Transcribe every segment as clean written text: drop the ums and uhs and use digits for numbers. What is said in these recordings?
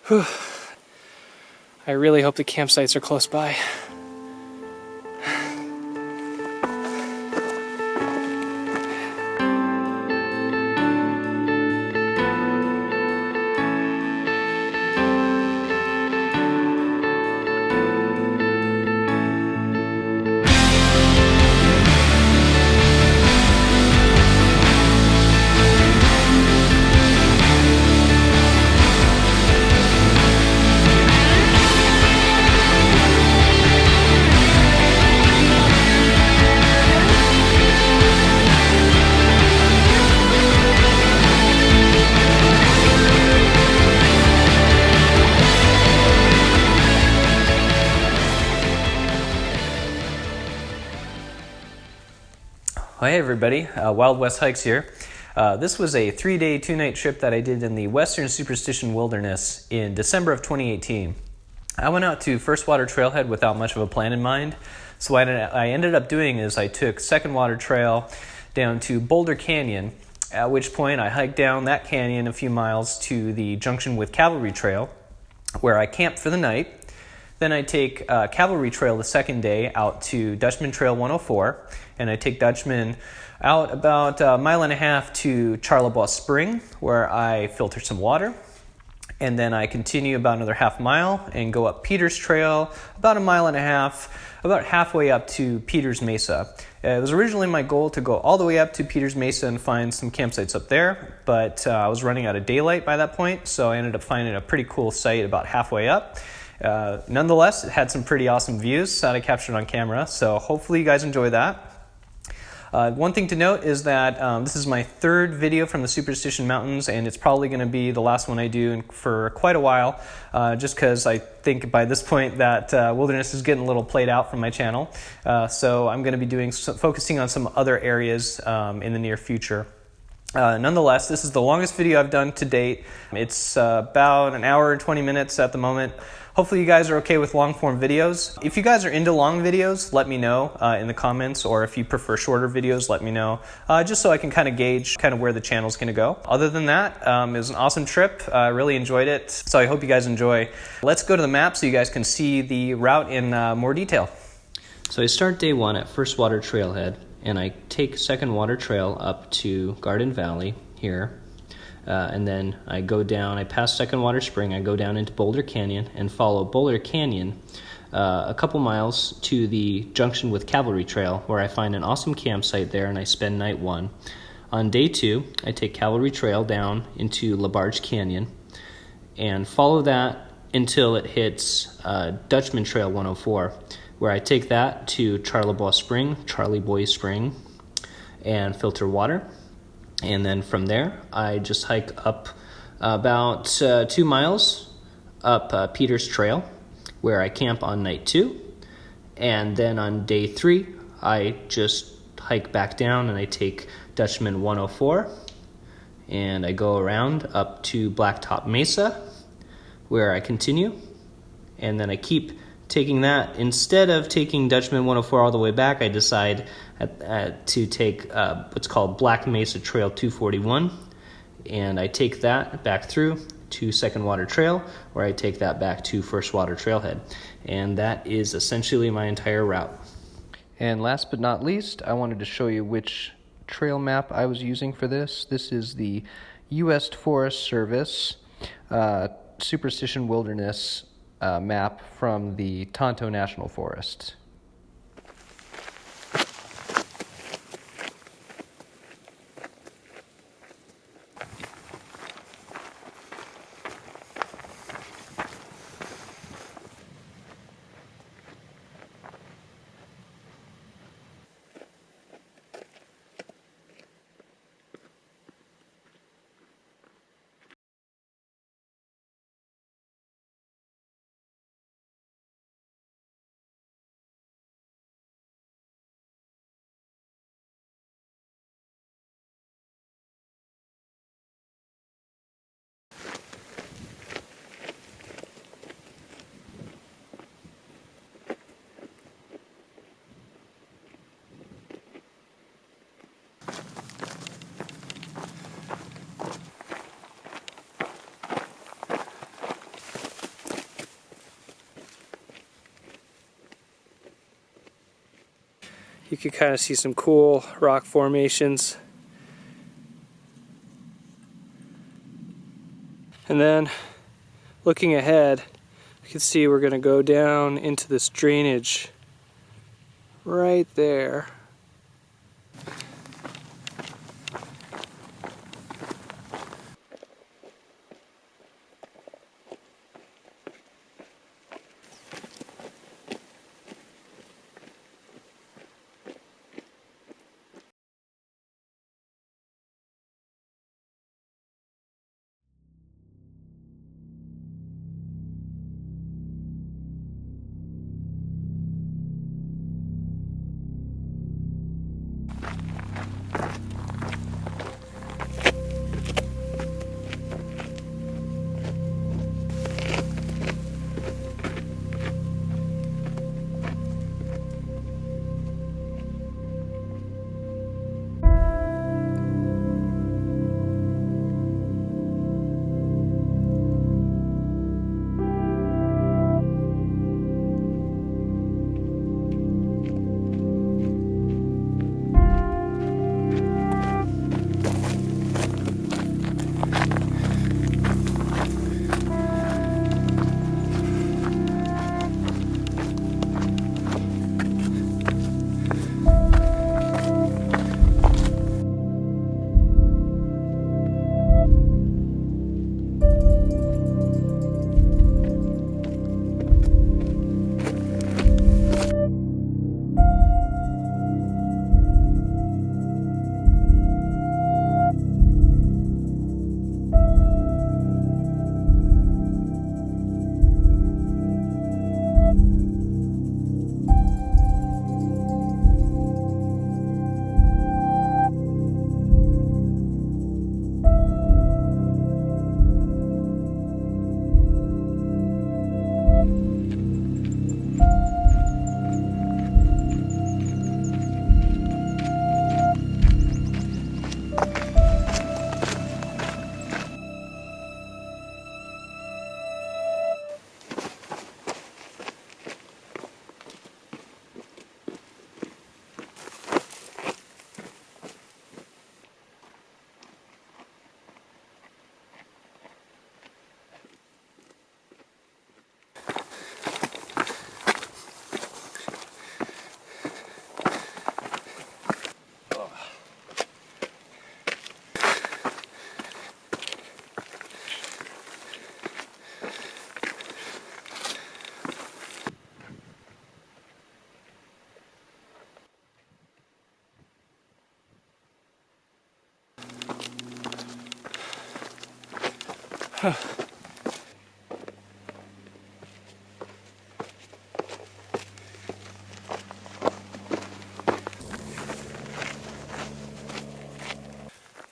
Whew. I really hope the campsites are close by. Hey everybody, Wild West Hikes here. This was a 3-day, 2-night trip that I did in the Western Superstition Wilderness in December of 2018. I went out to First Water Trailhead without much of a plan in mind. So what I ended up doing is I took Second Water Trail down to Boulder Canyon, at which point I hiked down that canyon a few miles to the junction with Cavalry Trail, where I camped for the night. Then I take Cavalry Trail the second day out to Dutchman Trail 104, and I take Dutchman out about a mile and a half to Charlebois Spring, where I filter some water. And then I continue about another half mile and go up Peters Trail, about a mile and a half, about halfway up to Peters Mesa. It was originally my goal to go all the way up to Peters Mesa and find some campsites up there, but I was running out of daylight by that point, so I ended up finding a pretty cool site about halfway up. Nonetheless, it had some pretty awesome views that I captured on camera, so hopefully you guys enjoy that. One thing to note is that this is my third video from the Superstition Mountains, and it's probably going to be the last one I do for quite a while, just because I think by this point that wilderness is getting a little played out from my channel. So I'm going to be focusing on some other areas in the near future. Nonetheless, this is the longest video I've done to date. It's about an hour and 20 minutes at the moment. Hopefully you guys are okay with long form videos. If you guys are into long videos, let me know in the comments, or if you prefer shorter videos, let me know, just so I can kind of gauge where the channel's going to go. Other than that, it was an awesome trip. I really enjoyed it, so I hope you guys enjoy. Let's go to the map so you guys can see the route in more detail. So I start day one at First Water Trailhead, and I take Second Water Trail up to Garden Valley here. And then I go down, I pass Second Water Spring, I go down into Boulder Canyon and follow Boulder Canyon a couple miles to the junction with Cavalry Trail, where I find an awesome campsite there and I spend night one. On day two, I take Cavalry Trail down into LaBarge Canyon and follow that until it hits Dutchman Trail 104, where I take that to Charlebois Spring, and filter water. And then from there, I just hike up about 2 miles up Peters Trail, where I camp on night 2. And then on day 3, I just hike back down and I take Dutchman 104. And I go around up to Blacktop Mesa, where I continue. And then I keep taking that. Instead of taking Dutchman 104 all the way back, I decide to take what's called Black Mesa Trail 241, and I take that back through to Second Water Trail, where I take that back to First Water Trailhead, and that is essentially my entire route. And last but not least, I wanted to show you which trail map I was using for this. This is the U.S. Forest Service Superstition Wilderness map from the Tonto National Forest. You can kind of see some cool rock formations. And then looking ahead, you can see we're going to go down into this drainage right there.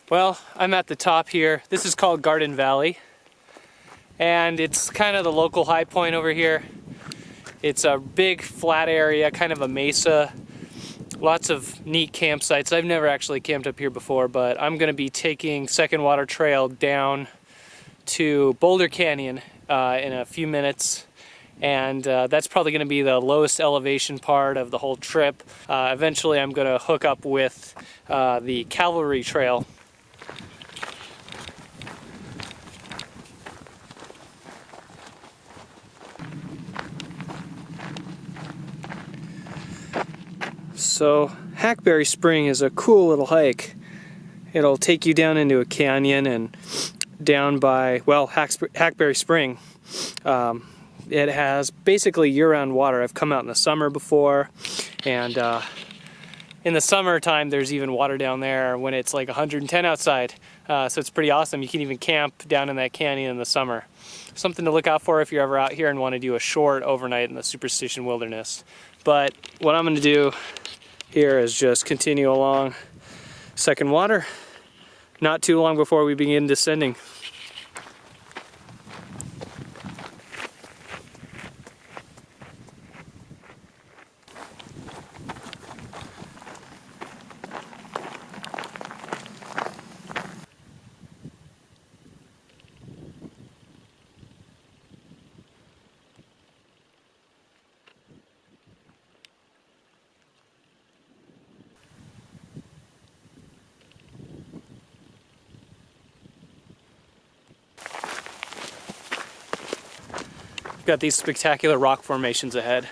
Well, I'm at the top here. This is called Garden Valley, and it's kind of the local high point over here. It's a big flat area, kind of a mesa. Lots of neat campsites. I've never actually camped up here before, but I'm going to be taking Second Water Trail down to Boulder Canyon in a few minutes, and that's probably going to be the lowest elevation part of the whole trip. Eventually I'm going to hook up with the Cavalry Trail. So Hackberry Spring is a cool little hike. It'll take you down into a canyon and down by, well, Hackberry Spring. It has basically year-round water. I've come out in the summer before, and in the summertime there's even water down there when it's like 110 outside. So it's pretty awesome. You can even camp down in that canyon in the summer. Something to look out for if you're ever out here and want to do a short overnight in the Superstition Wilderness. But what I'm going to do here is just continue along Second Water, not too long before we begin descending. Got these spectacular rock formations ahead.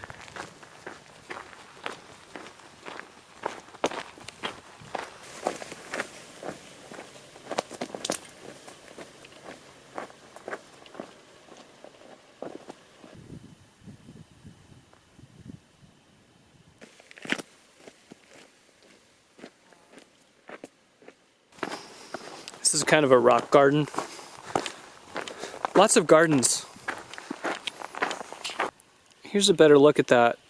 This is kind of a rock garden. Lots of gardens. Here's a better look at that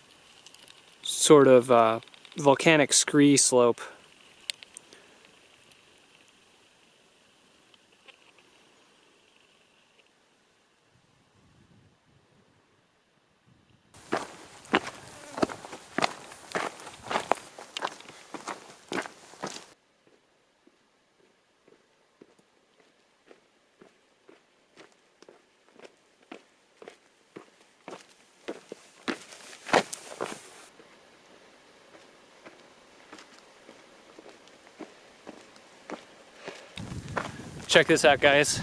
sort of volcanic scree slope. Check this out, guys.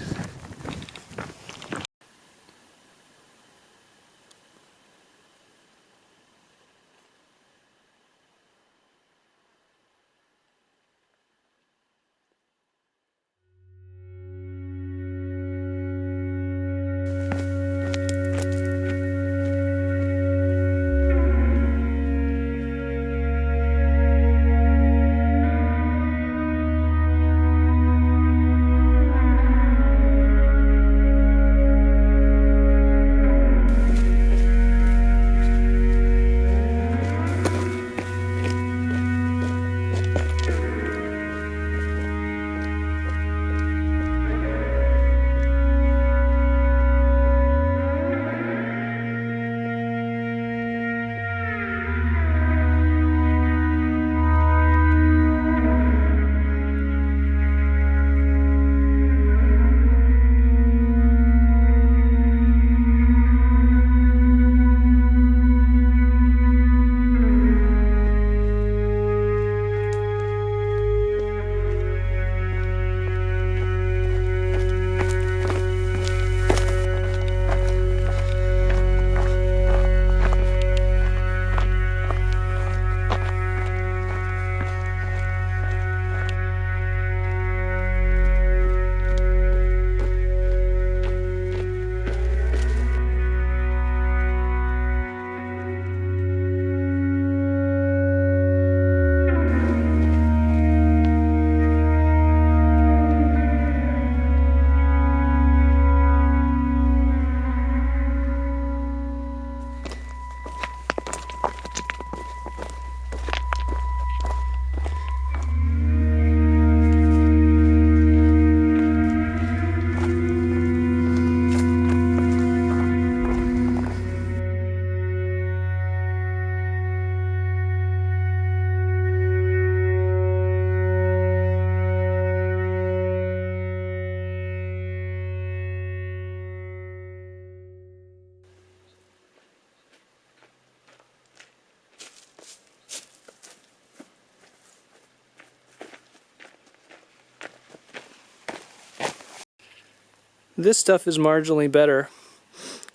This stuff is marginally better.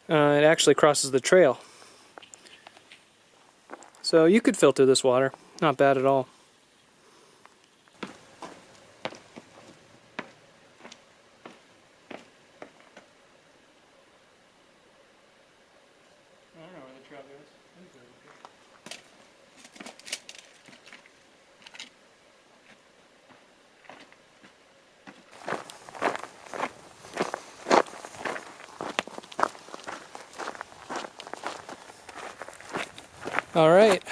It actually crosses the trail. So you could filter this water. Not bad at all. I don't know where the trail goes. All right,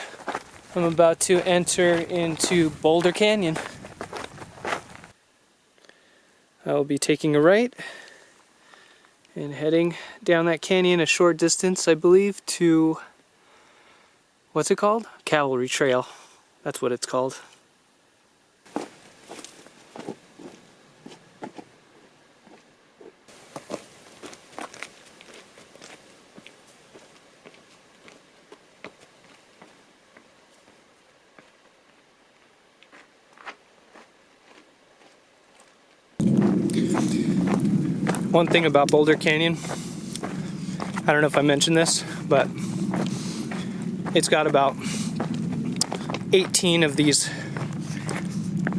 I'm about to enter into Boulder Canyon. I will be taking a right and heading down that canyon a short distance, I believe, to, what's it called? Cavalry Trail. That's what it's called. One thing about Boulder Canyon, I don't know if I mentioned this, but it's got about 18 of these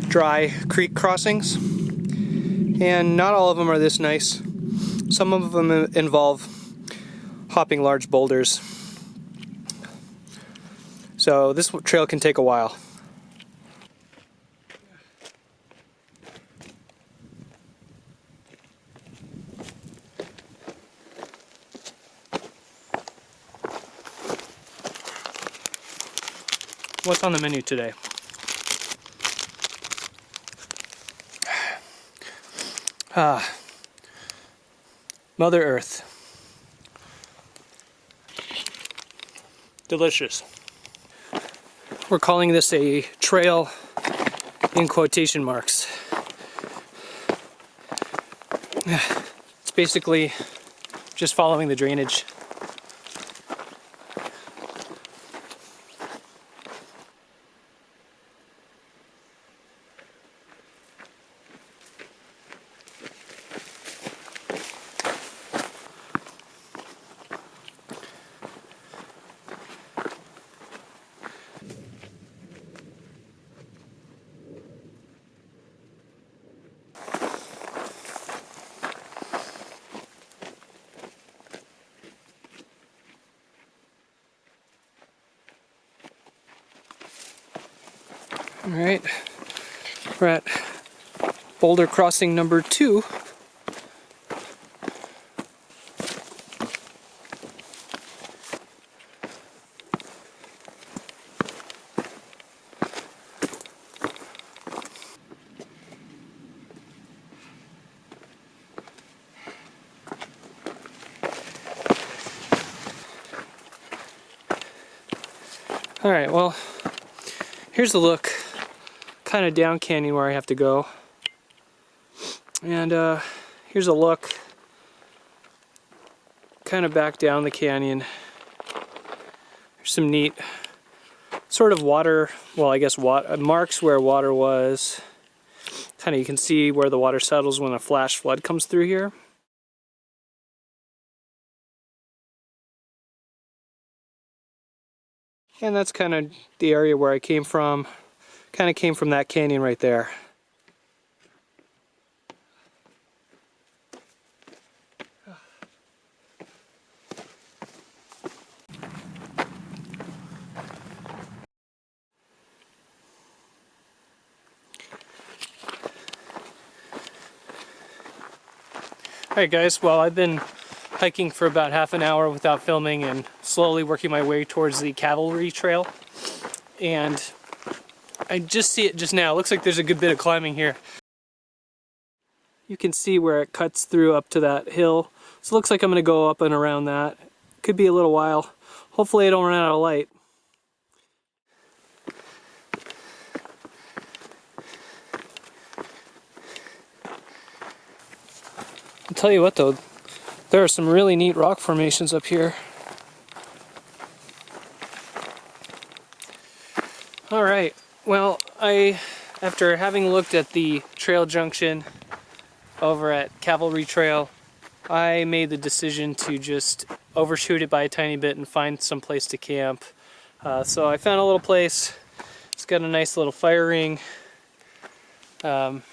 dry creek crossings, and not all of them are this nice. Some of them involve hopping large boulders, so this trail can take a while. What's on the menu today? Mother Earth. Delicious. We're calling this a trail in quotation marks. It's basically just following the drainage. Alright, we're at boulder crossing number 2. Alright, well, here's the look. Kind of down canyon where I have to go, and here's a look kind of back down the canyon. There's some neat sort of water, well, I guess marks where water was. Kind of, you can see where the water settles when a flash flood comes through here. And that's kind of the area where I came from. Kind of came from that canyon right there. Alright guys, well, I've been hiking for about half an hour without filming and slowly working my way towards the Cavalry Trail. And I just see it just now. It looks like there's a good bit of climbing here. You can see where it cuts through up to that hill. So it looks like I'm going to go up and around that. Could be a little while. Hopefully I don't run out of light. I'll tell you what though, there are some really neat rock formations up here. Alright. Well, after having looked at the trail junction over at Cavalry Trail, I made the decision to just overshoot it by a tiny bit and find some place to camp. So I found a little place. It's got a nice little fire ring. And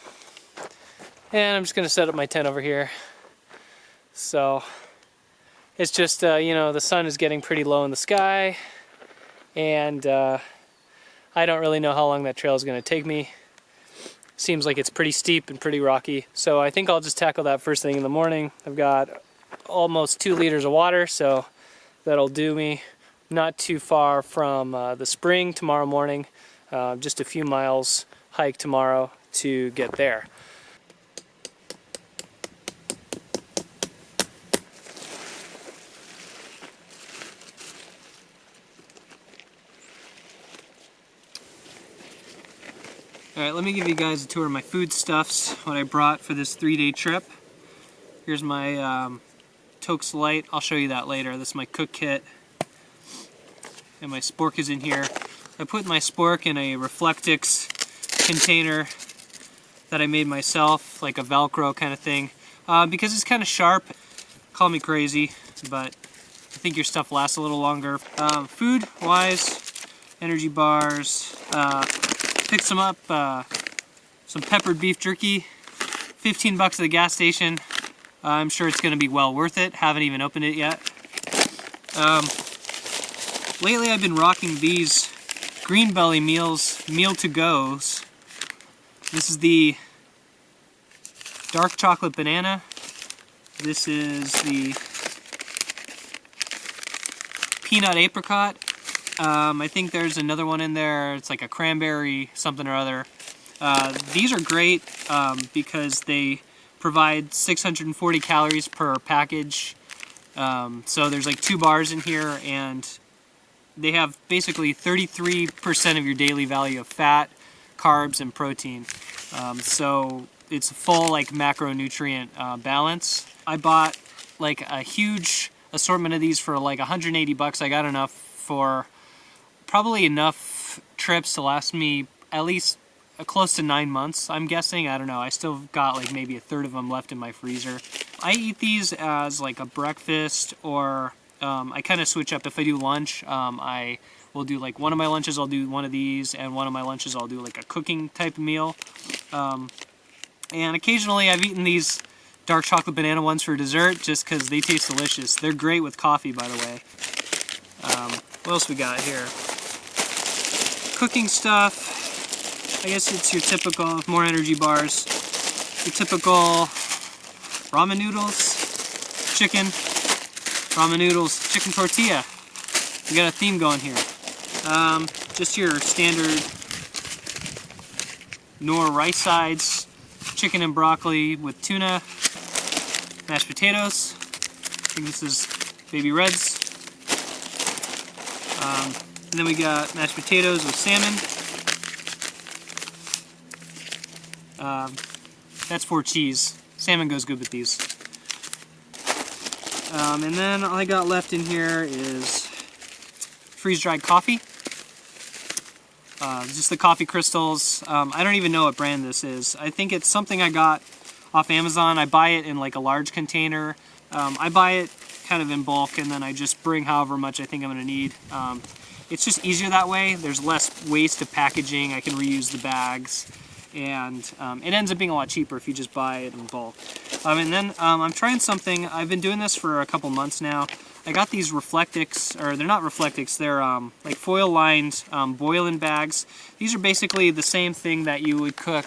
I'm just going to set up my tent over here. So it's just, you know, the sun is getting pretty low in the sky, and I don't really know how long that trail is going to take me. Seems like it's pretty steep and pretty rocky, so I think I'll just tackle that first thing in the morning. I've got almost 2 liters of water, so that'll do me. Not too far from the spring tomorrow morning, just a few miles hike tomorrow to get there. Alright, let me give you guys a tour of my foodstuffs, what I brought for this 3-day trip. Here's my Tokes Light. I'll show you that later. This is my cook kit. And my spork is in here. I put my spork in a Reflectix container that I made myself, like a Velcro kind of thing, because it's kind of sharp. Call me crazy, but I think your stuff lasts a little longer. Food-wise, energy bars. Picked some up, some peppered beef jerky. 15 bucks at the gas station. I'm sure it's going to be well worth it. Haven't even opened it yet. Lately I've been rocking these Green Belly meals, meal to goes. This is the dark chocolate banana. This is the peanut apricot. I think there's another one in there. It's like a cranberry something or other. These are great because they provide 640 calories per package. So there's like 2 bars in here, and they have basically 33% of your daily value of fat, carbs, and protein. So it's a full like macronutrient balance. I bought like a huge assortment of these for like 180 bucks. I got enough for probably enough trips to last me at least close to 9 months, I'm guessing. I don't know. I still got like maybe a third of them left in my freezer. I eat these as like a breakfast, or I kind of switch up. If I do lunch, I will do like one of my lunches I'll do one of these, and one of my lunches I'll do like a cooking type of meal. And occasionally I've eaten these dark chocolate banana ones for dessert just because they taste delicious. They're great with coffee, by the way. What else we got here? Cooking stuff. I guess it's your typical, more energy bars, your typical ramen noodles, chicken, ramen noodles, chicken tortilla. We got a theme going here. Just your standard Nor rice sides, chicken and broccoli with tuna, mashed potatoes. I think this is Baby Reds. And then we got mashed potatoes with salmon. That's for cheese. Salmon goes good with these. And then all I got left in here is freeze-dried coffee. Just the coffee crystals. I don't even know what brand this is. I think it's something I got off Amazon. I buy it in like a large container. I buy it kind of in bulk, and then I just bring however much I think I'm going to need. It's just easier that way. There's less waste of packaging. I can reuse the bags. And it ends up being a lot cheaper if you just buy it in bulk. And then I'm trying something. I've been doing this for a couple months now. I got these Reflectix, or they're not Reflectix, they're like foil-lined boil-in bags. These are basically the same thing that you would cook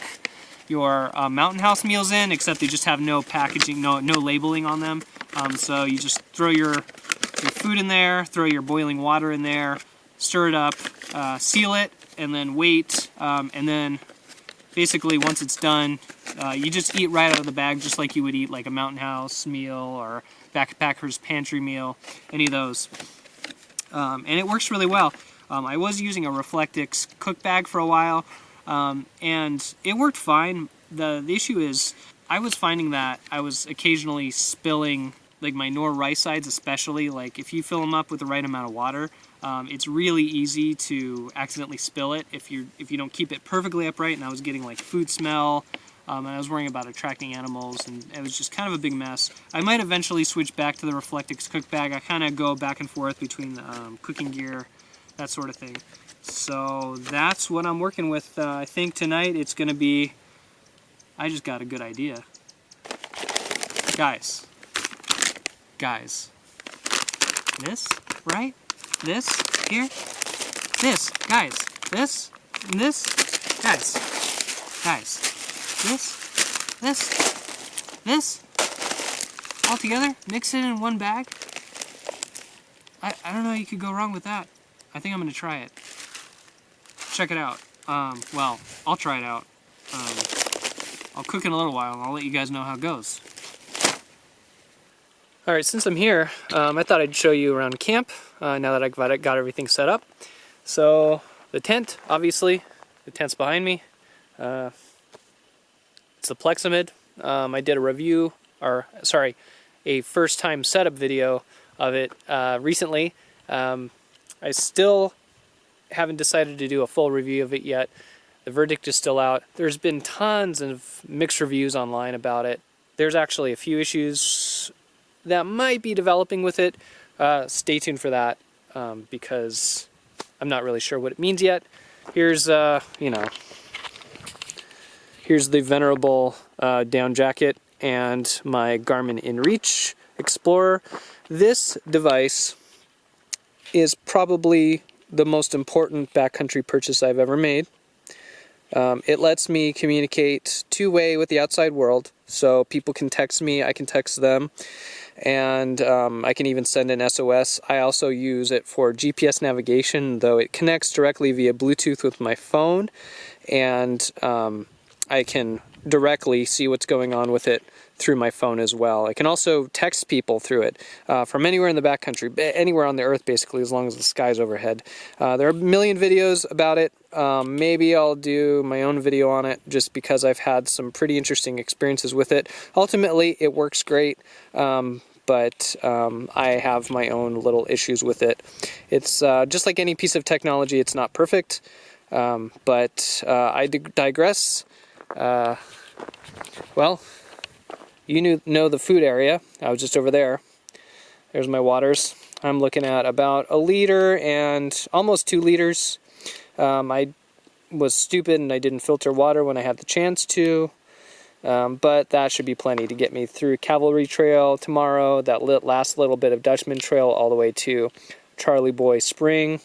your Mountain House meals in, except they just have no packaging, no labeling on them. So you just throw your food in there, throw your boiling water in there, stir it up, seal it, and then wait, and then basically, once it's done, you just eat right out of the bag, just like you would eat like a Mountain House meal or Backpacker's Pantry meal, any of those. And it works really well. I was using a Reflectix cook bag for a while, and it worked fine. The issue is, I was finding that I was occasionally spilling, like my Nor rice sides especially, like if you fill them up with the right amount of water, it's really easy to accidentally spill it if you don't keep it perfectly upright. And I was getting like food smell, and I was worrying about attracting animals, and it was just kind of a big mess. I might eventually switch back to the Reflectix cook bag. I kind of go back and forth between cooking gear, that sort of thing. So that's what I'm working with. I think tonight it's going to be, I just got a good idea. Guys, this, right? This, here, this, guys, this, and this, guys, this, all together, mix it in one bag. I don't know how you could go wrong with that. I think I'm going to try it. Check it out. Well, I'll try it out. I'll cook in a little while, and I'll let you guys know how it goes. Alright, since I'm here, I thought I'd show you around camp, now that I've got everything set up. So, the tent, obviously, the tent's behind me. It's the Plexamid. I did a review, a first-time setup video of it recently. I still haven't decided to do a full review of it yet. The verdict is still out. There's been tons of mixed reviews online about it. There's actually a few issues that might be developing with it. stay tuned for that because I'm not really sure what it means yet. Here's, here's the venerable down jacket and my Garmin InReach Explorer. This device is probably the most important backcountry purchase I've ever made. It lets me communicate two-way with the outside world, so people can text me, I can text them, and I can even send an SOS. I also use it for GPS navigation, though it connects directly via Bluetooth with my phone, and I can directly see what's going on with it through my phone as well. I can also text people through it from anywhere in the backcountry, anywhere on the earth basically, as long as the sky's overhead. There are a million videos about it. Maybe I'll do my own video on it just because I've had some pretty interesting experiences with it. Ultimately, it works great, but I have my own little issues with it. It's just like any piece of technology, it's not perfect, but I digress. Well, you know the food area. I was just over there. There's my waters. I'm looking at about 1 liter and almost 2 liters. I was stupid and I didn't filter water when I had the chance to, but that should be plenty to get me through Cavalry Trail tomorrow, that last little bit of Dutchman Trail all the way to Charlie Boy Spring,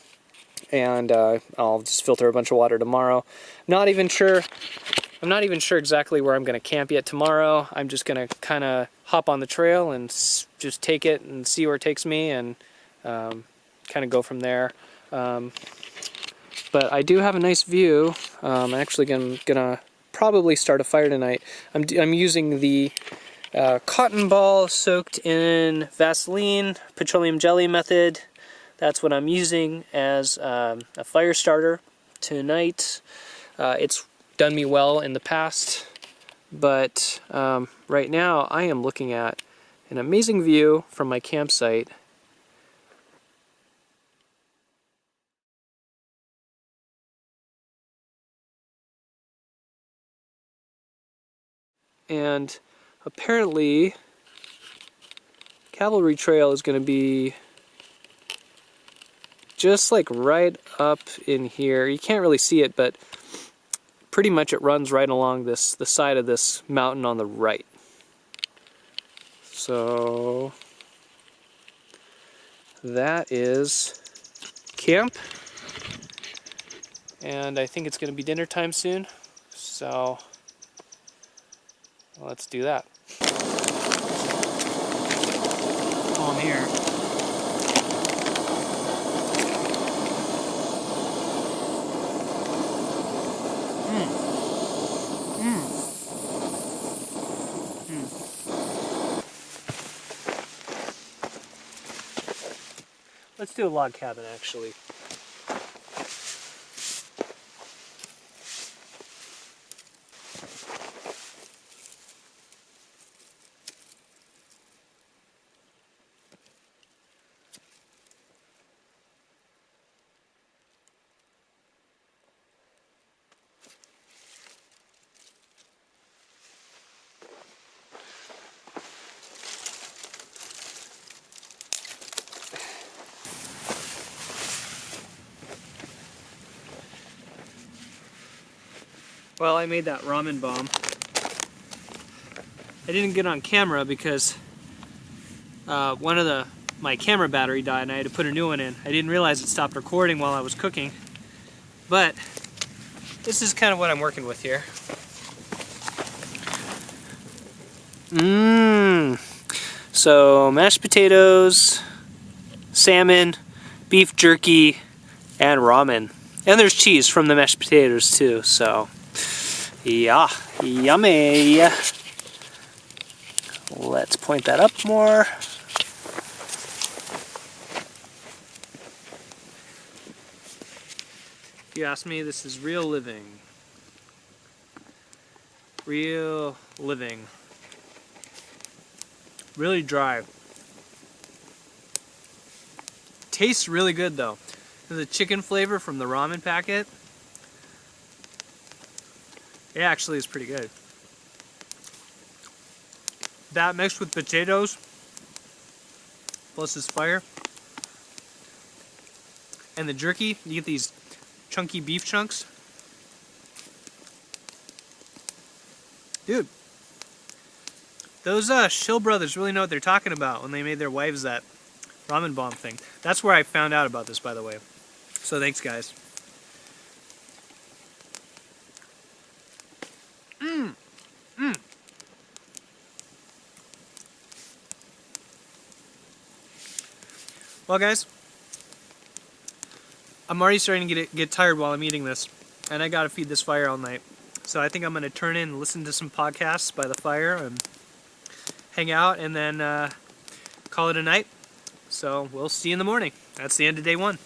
and I'll just filter a bunch of water tomorrow. I'm not even sure exactly where I'm going to camp yet tomorrow. I'm just going to kind of hop on the trail and just take it and see where it takes me and kind of go from there. But I do have a nice view. I'm actually going to probably start a fire tonight. I'm using the cotton ball soaked in Vaseline petroleum jelly method. That's what I'm using as a fire starter tonight. It's done me well in the past, but right now I am looking at an amazing view from my campsite. And apparently Cavalry Trail is going to be just like right up in here. You can't really see it, but pretty much it runs right along the side of this mountain on the right. So that is camp, and I think it's going to be dinner time soon, so let's do that. While I'm here, let's do a log cabin actually. Well, I made that ramen bomb. I didn't get on camera because my camera battery died and I had to put a new one in. I didn't realize it stopped recording while I was cooking, but this is kind of what I'm working with here. So mashed potatoes, salmon, beef jerky, and ramen. And there's cheese from the mashed potatoes too, so yeah, yummy. Let's point that up more. If you ask me, this is real living. Real living. Really dry. Tastes really good though. The chicken flavor from the ramen packet, it actually is pretty good. That mixed with potatoes, plus this fire, And the jerky, you get these chunky beef chunks. Dude, those Shill brothers really know what they're talking about when they made their wives that ramen bomb thing. That's where I found out about this, by the way. So thanks, guys. Well, guys, I'm already starting to get tired while I'm eating this, and I gotta feed this fire all night. So I think I'm gonna turn in and listen to some podcasts by the fire and hang out, and then call it a night. So we'll see you in the morning. That's the end of day one.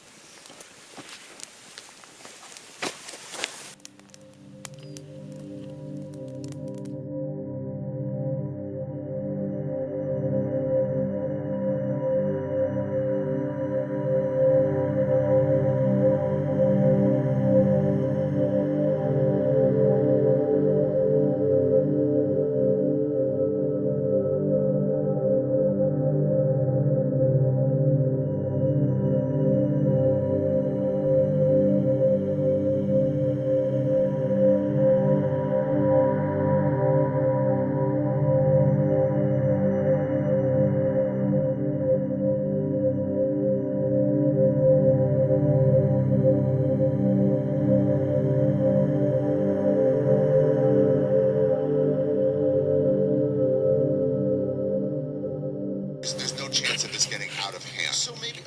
There's no chance of this getting out of hand. So maybe.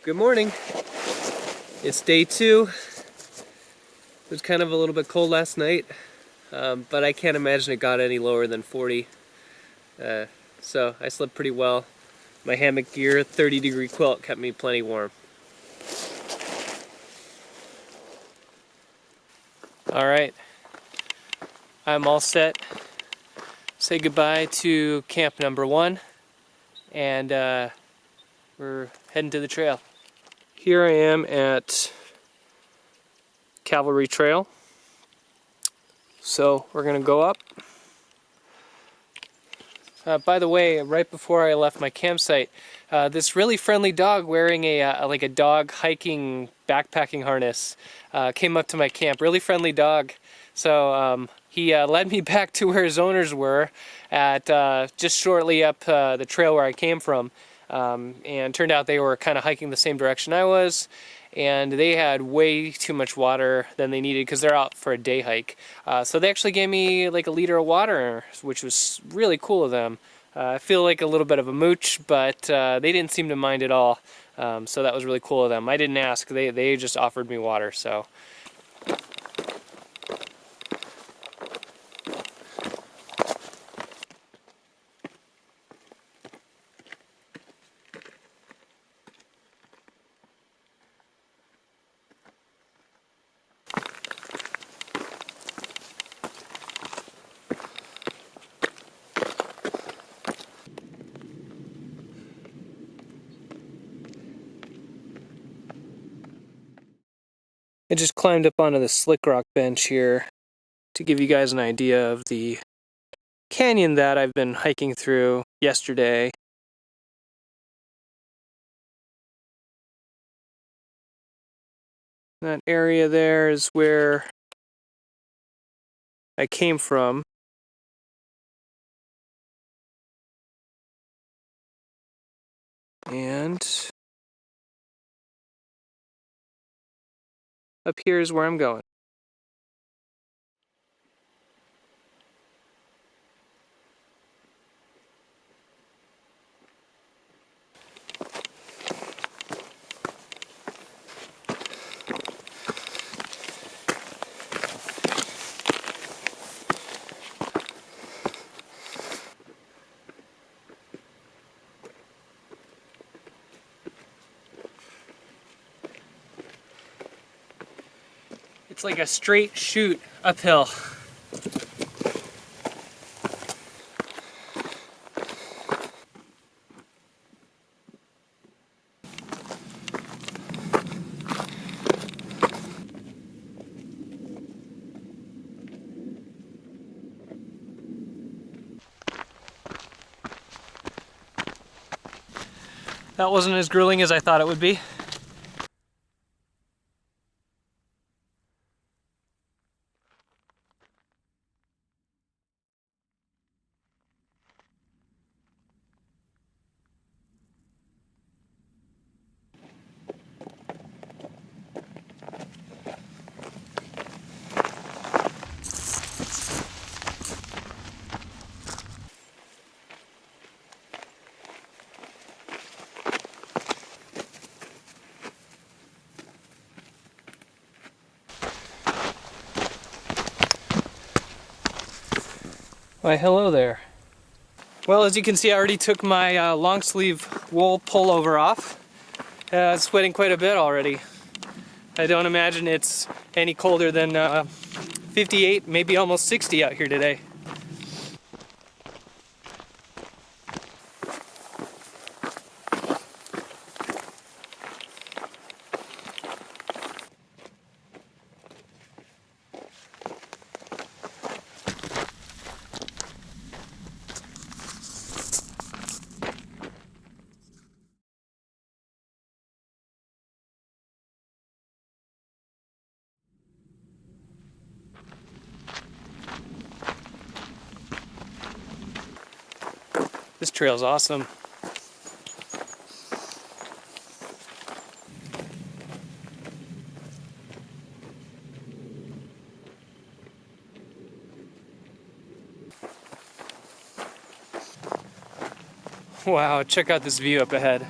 Good morning. It's day 2. It was kind of a little bit cold last night, but I can't imagine it got any lower than 40. So I slept pretty well. My hammock gear, 30-degree quilt, kept me plenty warm. All right, I'm all set. Say goodbye to camp number 1, and we're heading to the trail. Here I am at Cavalry Trail. So we're gonna go up. By the way, right before I left my campsite, this really friendly dog wearing like a dog hiking backpacking harness came up to my camp. Really friendly dog. So he led me back to where his owners were at just shortly up the trail where I came from. And turned out they were kind of hiking the same direction I was, and they had way too much water than they needed because they're out for a day hike. So they actually gave me like a liter of water, which was really cool of them. I feel like a little bit of a mooch, but they didn't seem to mind at all. So that was really cool of them. I didn't ask, they just offered me water. So. I just climbed up onto the slick rock bench here to give you guys an idea of the canyon that I've been hiking through yesterday. That area there is where I came from. And up here is where I'm going. It's like a straight shoot uphill. That wasn't as grueling as I thought it would be. Why, hello there. Well, as you can see, I already took my long sleeve wool pullover off. It's sweating quite a bit already. I don't imagine it's any colder than 58, maybe almost 60 out here today. This trail's awesome. Wow, check out this view up ahead.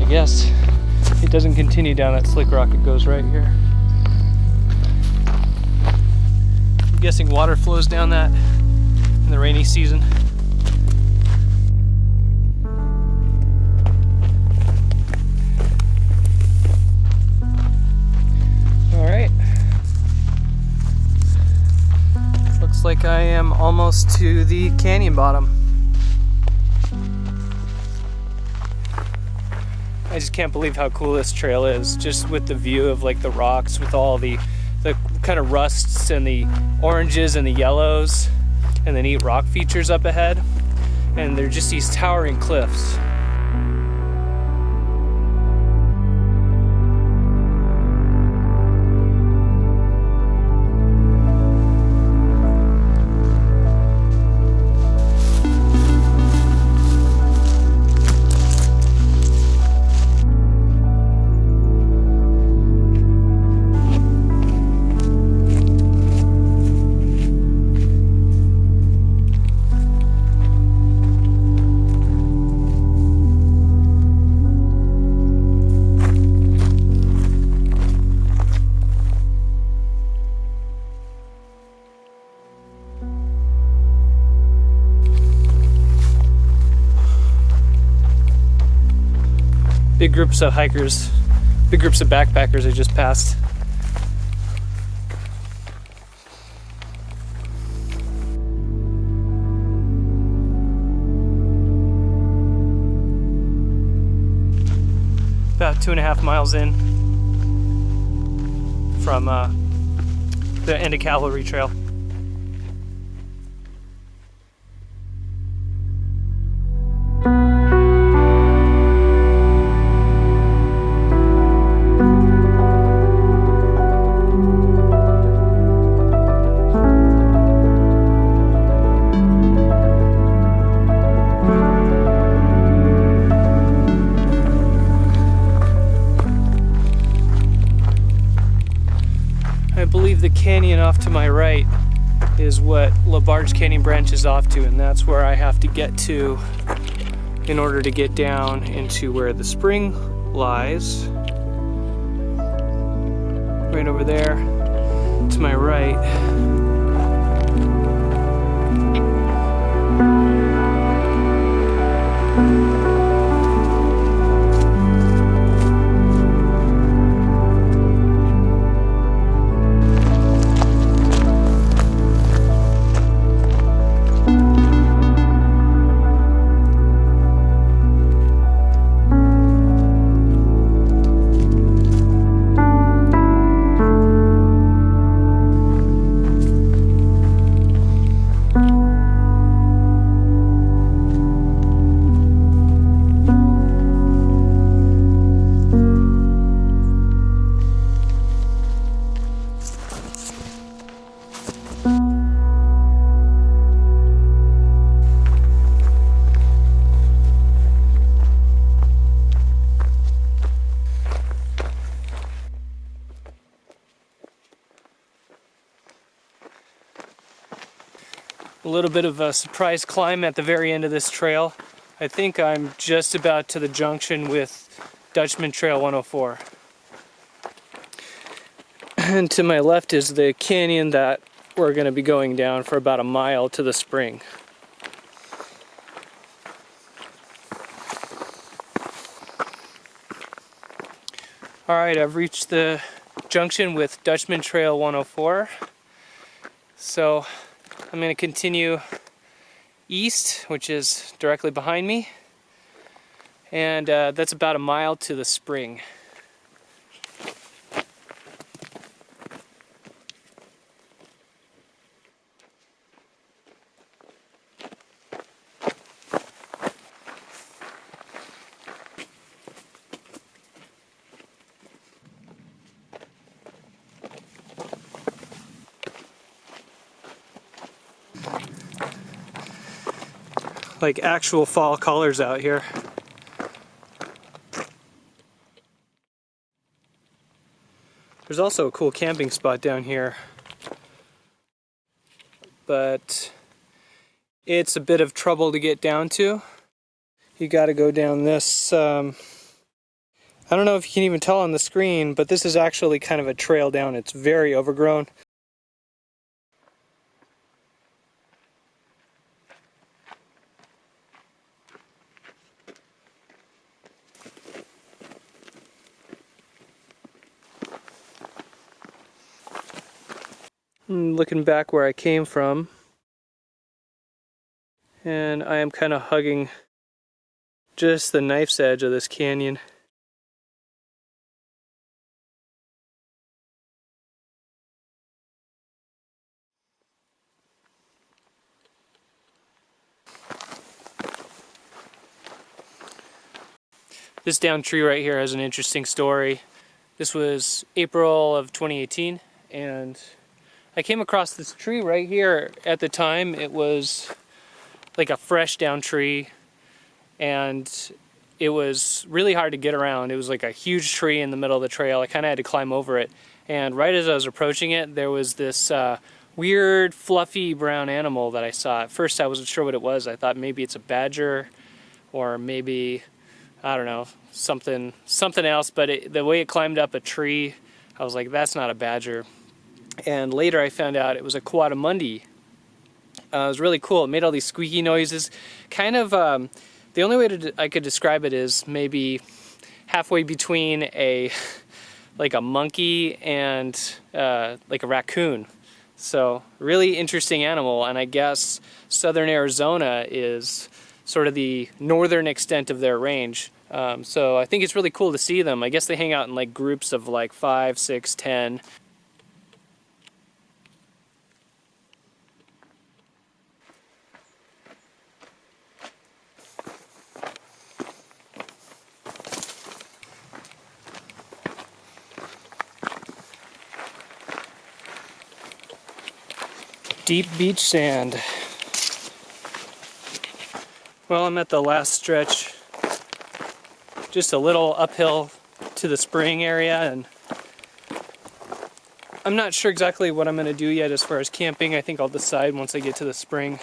Yes, it doesn't continue down that slick rock, it goes right here. I'm guessing water flows down that in the rainy season. Alright. Looks like I am almost to the canyon bottom. I just can't believe how cool this trail is, just with the view of like the rocks with all the kind of rusts and the oranges and the yellows and the neat rock features up ahead. And they're just these towering cliffs. Big groups of hikers, big groups of backpackers I just passed. About 2.5 miles in from the end of Cavalry Trail. I believe the canyon off to my right is what LaBarge Canyon branches off to, and that's where I have to get to in order to get down into where the spring lies. Right over there to my right. A little bit of a surprise climb at the very end of this trail. I think I'm just about to the junction with Dutchman Trail 104. And to my left is the canyon that we're going to be going down for about a mile to the spring. Alright, I've reached the junction with Dutchman Trail 104. So I'm going to continue east, which is directly behind me, and that's about a mile to the spring. Like actual fall colors out here. There's also a cool camping spot down here, but it's a bit of trouble to get down to. You got to go down this, I don't know if you can even tell on the screen, but this is actually kind of a trail down. It's very overgrown. Looking back where I came from, and I am kind of hugging just the knife's edge of this canyon. This down tree right here has an interesting story. This was April of 2018, and I came across this tree right here. At the time, it was like a fresh down tree, and it was really hard to get around. It was like a huge tree in the middle of the trail. I kind of had to climb over it, and right as I was approaching it, there was this weird fluffy brown animal that I saw. At first I wasn't sure what it was. I thought maybe it's a badger, or maybe, I don't know, something else, but the way it climbed up a tree, I was like, that's not a badger. And later I found out it was a coatimundi. It was really cool. It made all these squeaky noises. Kind of, the only way I could describe it is maybe halfway between like a monkey and like a raccoon. So really interesting animal, and I guess southern Arizona is sort of the northern extent of their range. So I think it's really cool to see them. I guess they hang out in like groups of like 5, 6, 10. Deep beach sand. Well, I'm at the last stretch, just a little uphill to the spring area, and I'm not sure exactly what I'm going to do yet as far as camping. I think I'll decide once I get to the spring.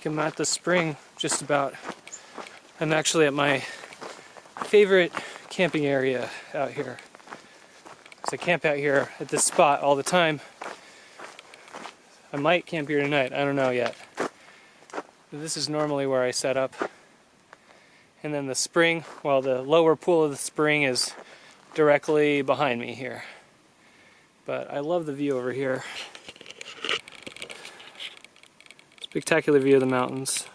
I'm at the spring, just about. I'm actually at my favorite camping area out here. So I camp out here at this spot all the time. I might camp here tonight, I don't know yet. But this is normally where I set up. And then the spring, well, the lower pool of the spring is directly behind me here. But I love the view over here. Spectacular view of the mountains.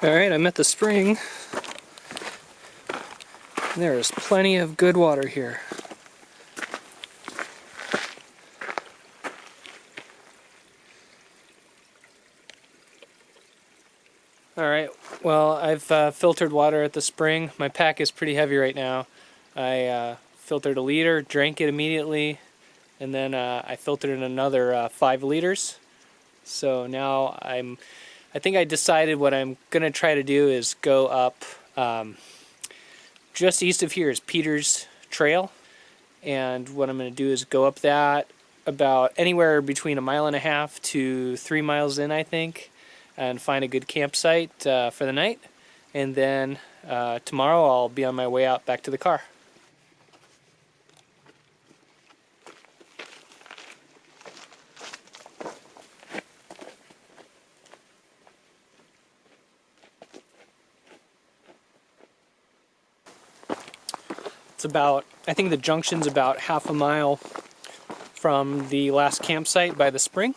Alright, I'm at the spring. There is plenty of good water here. Alright, well, I've filtered water at the spring. My pack is pretty heavy right now. I filtered 1 liter, drank it immediately, and then I filtered in another 5 liters. So now I think I decided what I'm going to try to do is go up, just east of here is Peters Trail, and what I'm going to do is go up that about anywhere between 1.5 miles to 3 miles in, I think, and find a good campsite for the night, and then tomorrow I'll be on my way out back to the car. It's about, I think the junction's about 1/2 mile from the last campsite by the spring.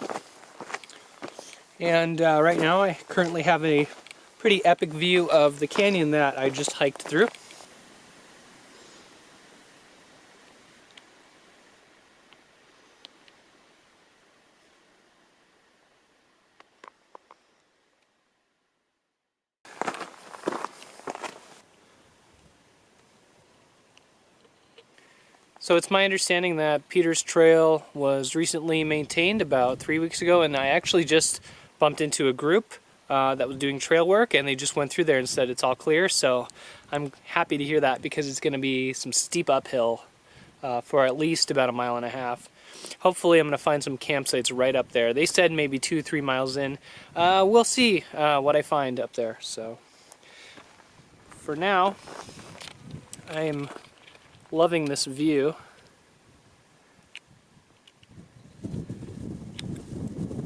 And right now I currently have a pretty epic view of the canyon that I just hiked through. So it's my understanding that Peters Trail was recently maintained about 3 weeks ago, and I actually just bumped into a group that was doing trail work, and they just went through there and said it's all clear. So I'm happy to hear that, because it's going to be some steep uphill for at least about 1.5 miles. Hopefully I'm going to find some campsites right up there. They said maybe 2-3 miles in. We'll see what I find up there. So for now, I am loving this view.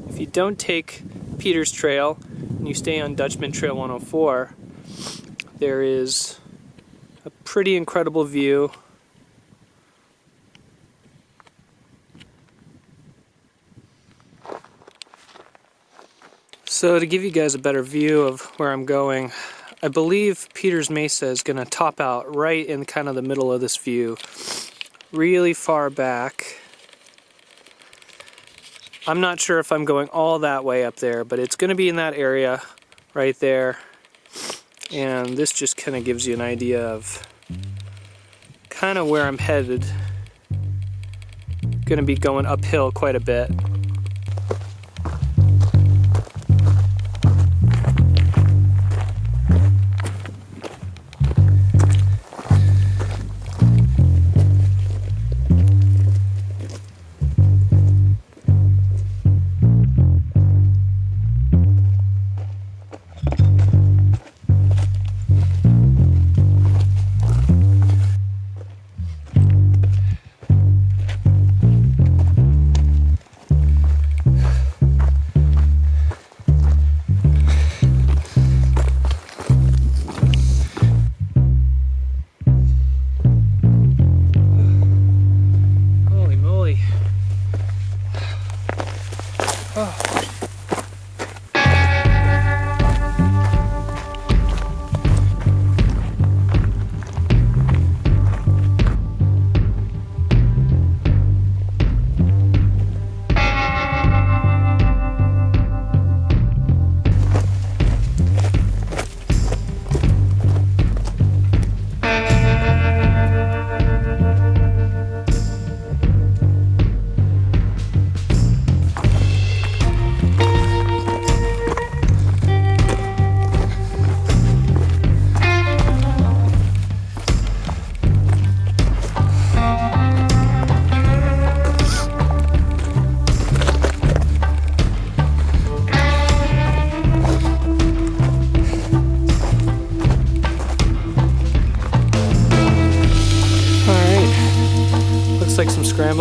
If you don't take Peters Trail and you stay on Dutchman Trail 104, there is a pretty incredible view. So to give you guys a better view of where I'm going, I believe Peters Mesa is going to top out right in kind of the middle of this view, really far back. I'm not sure if I'm going all that way up there, but it's going to be in that area right there. And this just kind of gives you an idea of kind of where I'm headed. Going to be going uphill quite a bit.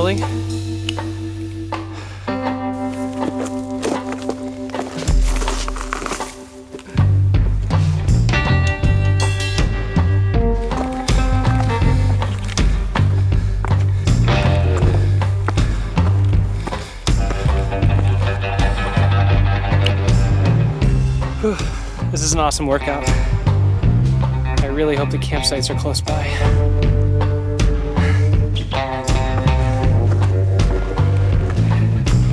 trembling. Whew. This is an awesome workout. I really hope the campsites are close by.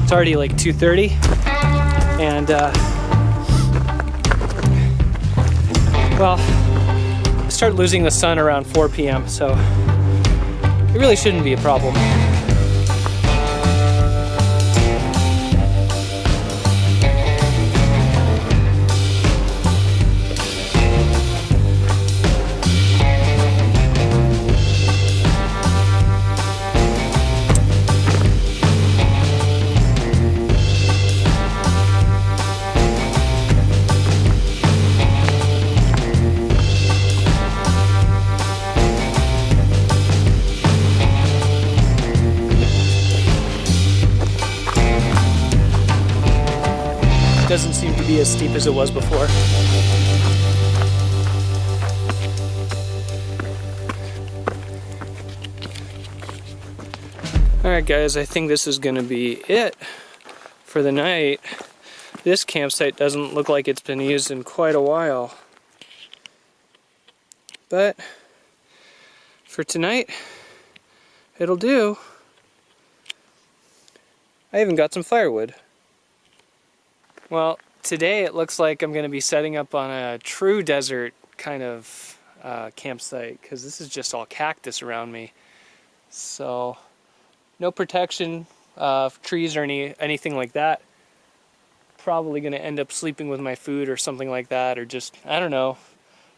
It's already like 2:30, and well, I start losing the sun around 4 p.m., so it really shouldn't be a problem. Doesn't seem to be as steep as it was before. Alright guys, I think this is gonna be it for the night. This campsite doesn't look like it's been used in quite a while. But for tonight, it'll do. I even got some firewood. Well, today it looks like I'm going to be setting up on a true desert kind of campsite, because this is just all cactus around me. So, no protection of trees or anything like that. Probably going to end up sleeping with my food or something like that, or just, I don't know,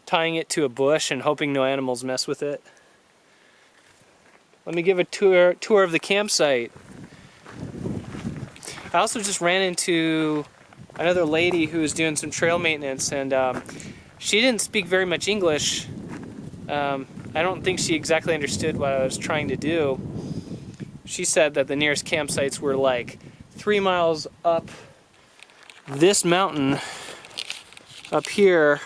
tying it to a bush and hoping no animals mess with it. Let me give a tour of the campsite. I also just ran into another lady who was doing some trail maintenance, and she didn't speak very much English. I don't think she exactly understood what I was trying to do. She said that the nearest campsites were like 3 miles up this mountain up here,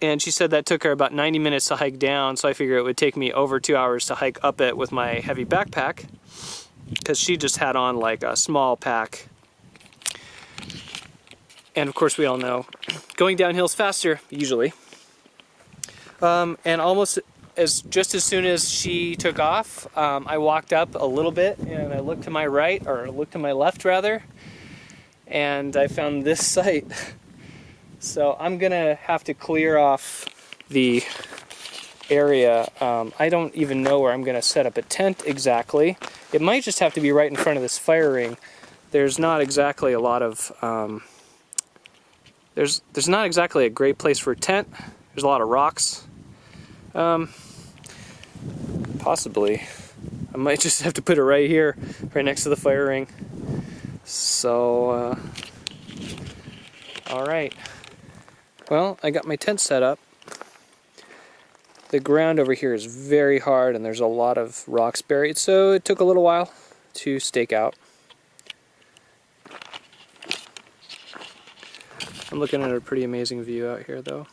and she said that took her about 90 minutes to hike down, so I figured it would take me over 2 hours to hike up it with my heavy backpack, because she just had on like a small pack. And of course we all know going downhill's faster usually. And almost just as soon as she took off, I walked up a little bit and I looked to my right, or looked to my left rather, and I found this site. So I'm gonna have to clear off the area. I don't even know where I'm gonna set up a tent exactly. It might just have to be right in front of this fire ring. There's not exactly a lot of there's not exactly a great place for a tent. There's a lot of rocks. Possibly I might just have to put it right here, right next to the fire ring. So all right, well, I got my tent set up. The ground over here is very hard and there's a lot of rocks buried, so it took a little while to stake out. I'm looking at a pretty amazing view out here though.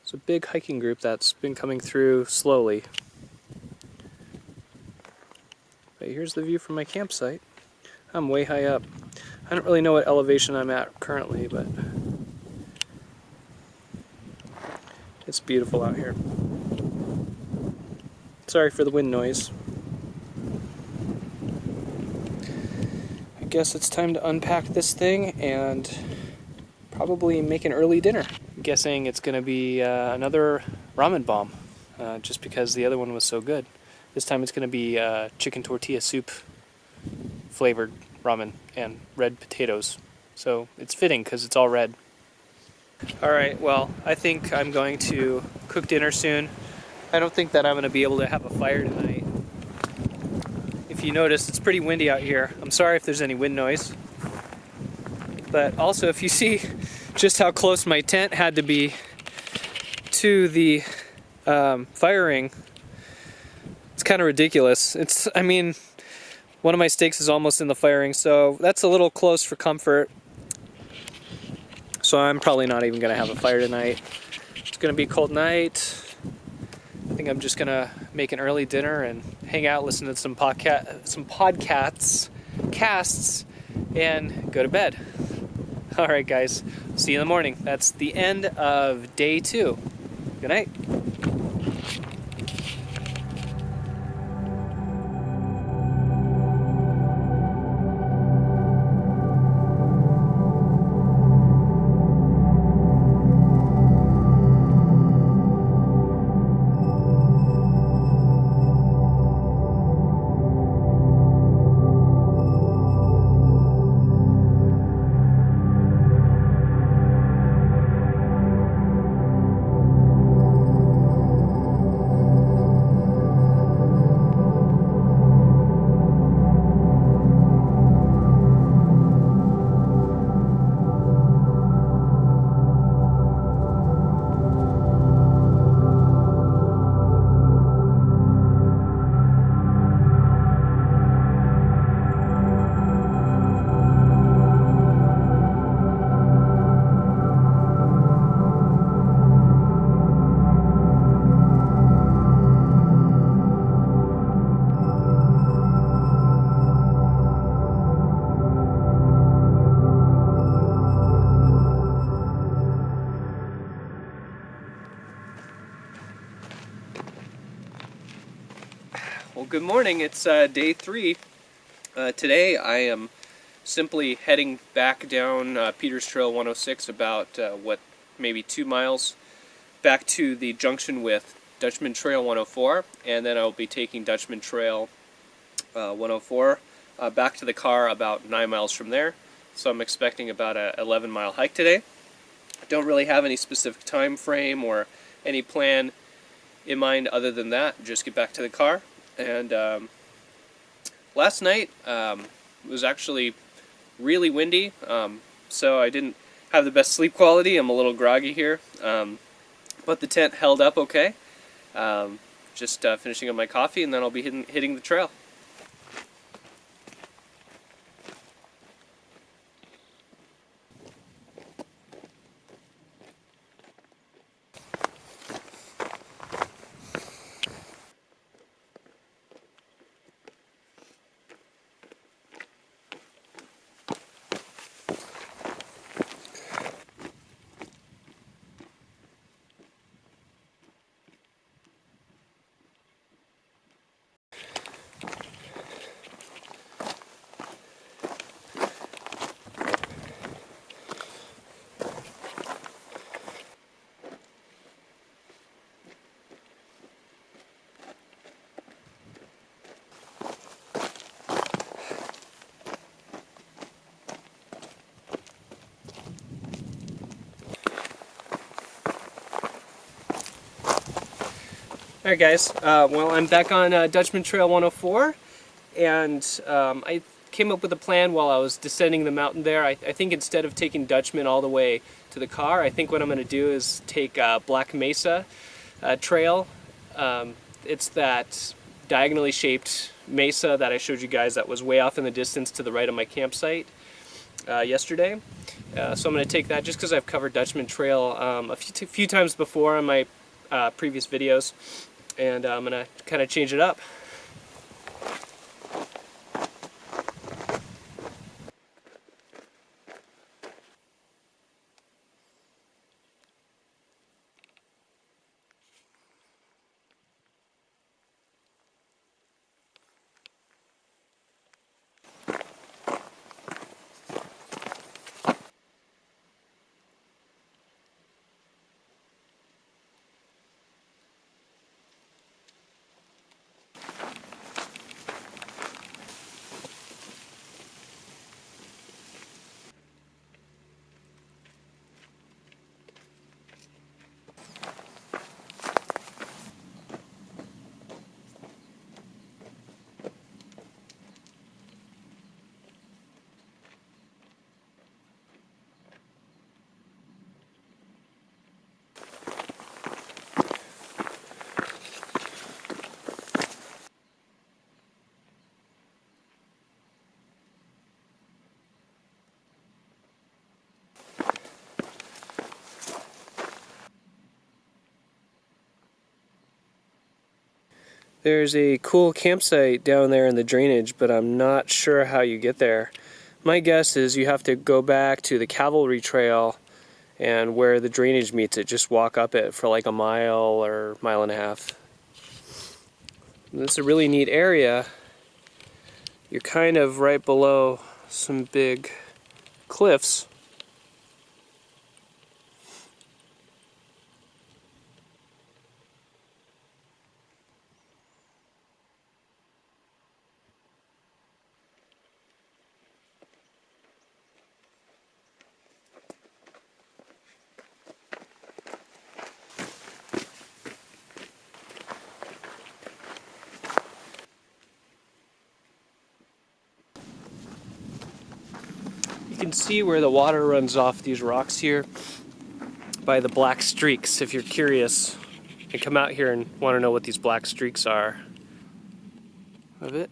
It's a big hiking group that's been coming through slowly. But here's the view from my campsite. I'm way high up. I don't really know what elevation I'm at currently, but it's beautiful out here. Sorry for the wind noise. I guess it's time to unpack this thing and probably make an early dinner. I'm guessing it's going to be another ramen bomb, just because the other one was so good. This time it's going to be chicken tortilla soup flavored ramen and red potatoes. So it's fitting because it's all red. Alright, well, I think I'm going to cook dinner soon. I don't think that I'm going to be able to have a fire tonight. If you notice, it's pretty windy out here. I'm sorry if there's any wind noise. But also, if you see just how close my tent had to be to the fire ring, it's kind of ridiculous. I mean, one of my steaks is almost in the firing, so that's a little close for comfort. So I'm probably not even gonna have a fire tonight. It's gonna be a cold night. I think I'm just gonna make an early dinner and hang out, listen to some podcasts, and go to bed. All right, guys. See you in the morning. That's the end of day 2. Good night. Well, good morning. It's day 3. Today I am simply heading back down Peters Trail 106 about maybe 2 miles back to the junction with Dutchman Trail 104, and then I'll be taking Dutchman Trail 104 back to the car about 9 miles from there. So I'm expecting about a 11-mile hike today. I don't really have any specific time frame or any plan in mind other than that. Just get back to the car. And last night was actually really windy, so I didn't have the best sleep quality. I'm a little groggy here, but the tent held up okay. Just finishing up my coffee, and then I'll be hitting the trail. Alright guys, well I'm back on Dutchman Trail 104, and I came up with a plan while I was descending the mountain there. I think instead of taking Dutchman all the way to the car, I think what I'm going to do is take Black Mesa Trail. It's that diagonally shaped mesa that I showed you guys that was way off in the distance to the right of my campsite yesterday. So I'm going to take that just because I've covered Dutchman Trail a few times before on my previous videos, and I'm going to kind of change it up. There's a cool campsite down there in the drainage, but I'm not sure how you get there. My guess is you have to go back to the Cavalry Trail, and where the drainage meets it, just walk up it for like a mile or mile and a half. This is a really neat area. You're kind of right below some big cliffs. You can see where the water runs off these rocks here by the black streaks. If you're curious, you can come out here and want to know what these black streaks are of it.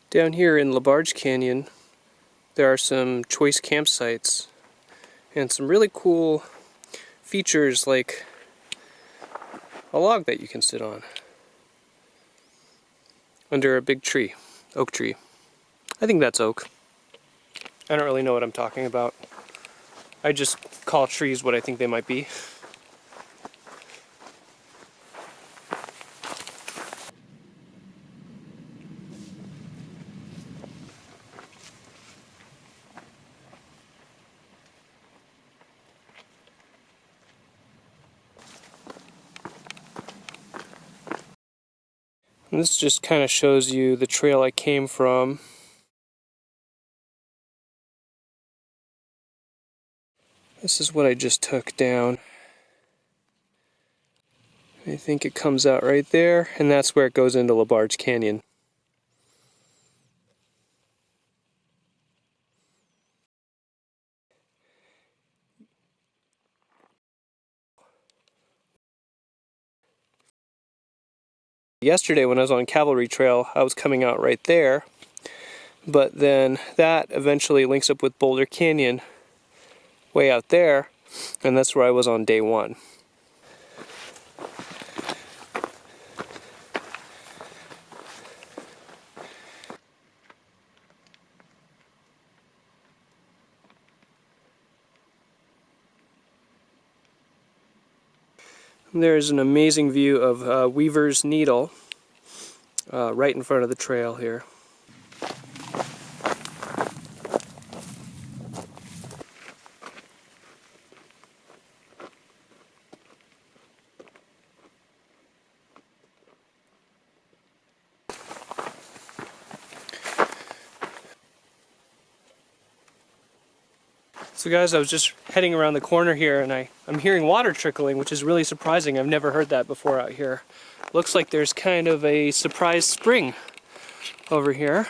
Down here in Labarge Canyon, there are some choice campsites and some really cool features like a log that you can sit on under a big tree, oak tree. I think that's oak. I don't really know what I'm talking about. I just call trees what I think they might be. And this just kind of shows you the trail I came from. This is what I just took down. I think it comes out right there, and that's where it goes into Labarge Canyon. Yesterday when I was on Cavalry Trail, I was coming out right there, but then that eventually links up with Boulder Canyon way out there, and that's where I was on day one. There's an amazing view of Weaver's Needle right in front of the trail here. So guys, I was just heading around the corner here and I'm hearing water trickling, which is really surprising. I've never heard that before out here. Looks like there's kind of a surprise spring over here,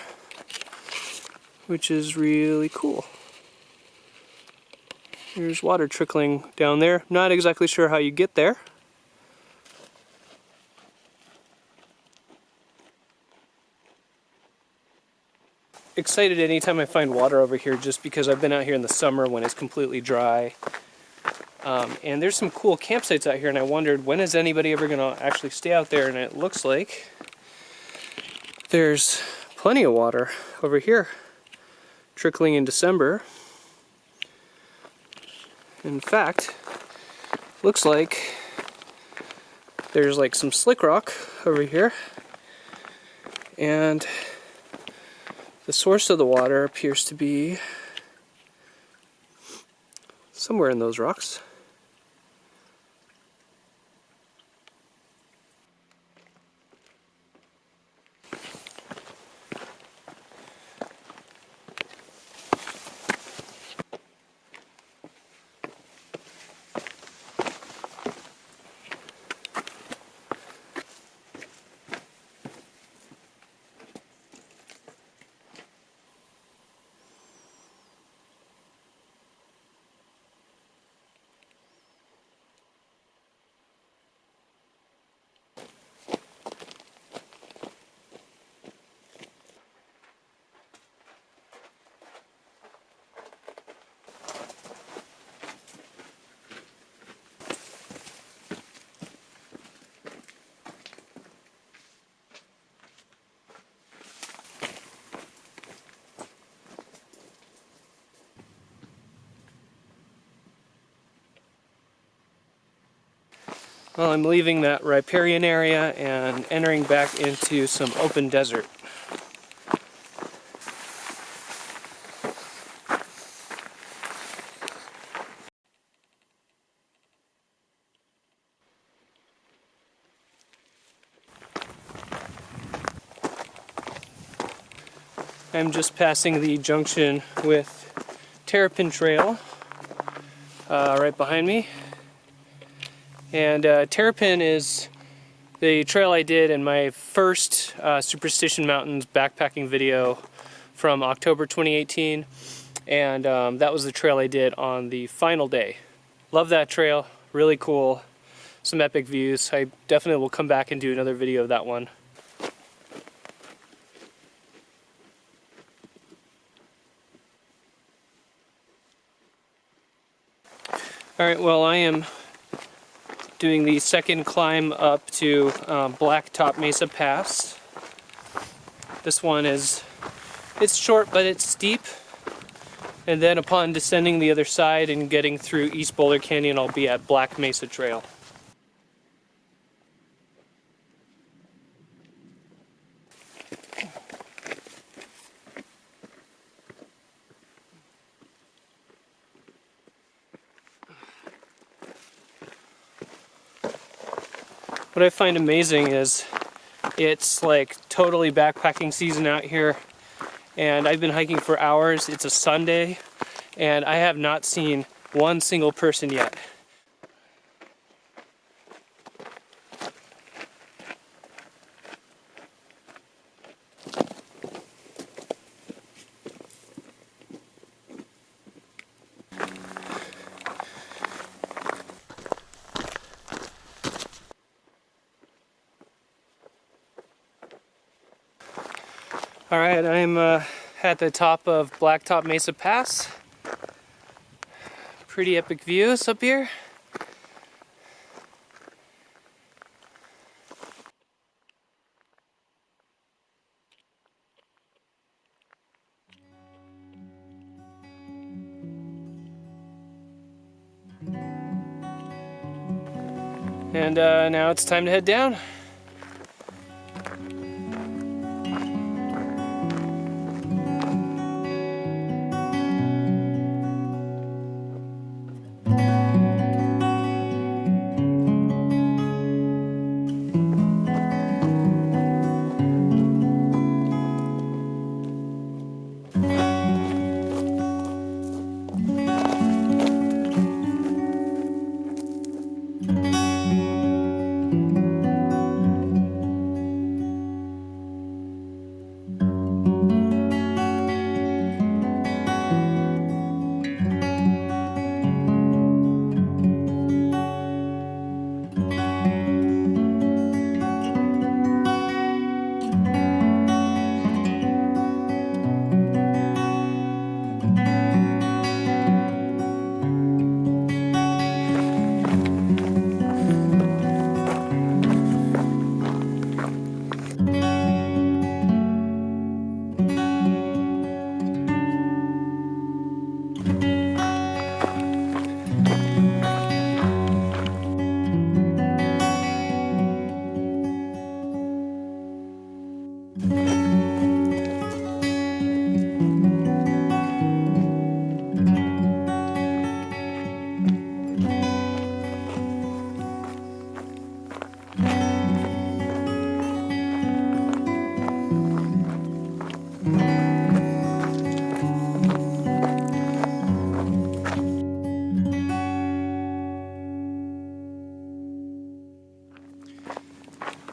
which is really cool. There's water trickling down there. Not exactly sure how you get there. Excited anytime I find water over here, just because I've been out here in the summer when it's completely dry. And there's some cool campsites out here, and I wondered, when is anybody ever going to actually stay out there? And it looks like there's plenty of water over here trickling in December. In fact, looks like there's like some slick rock over here, and the source of the water appears to be somewhere in those rocks. Well, I'm leaving that riparian area and entering back into some open desert. I'm just passing the junction with Terrapin Trail right behind me. And Terrapin is the trail I did in my first Superstition Mountains backpacking video from October 2018. And that was the trail I did on the final day. Love that trail, really cool. Some epic views. I definitely will come back and do another video of that one. Alright, well, I am doing the second climb up to Blacktop Mesa Pass. This one it's short, but it's steep. And then upon descending the other side and getting through East Boulder Canyon, I'll be at Black Mesa Trail. What I find amazing is it's like totally backpacking season out here, and I've been hiking for hours. It's a Sunday, and I have not seen one single person yet. Alright, I'm at the top of Blacktop Mesa Pass. Pretty epic views up here. And now it's time to head down.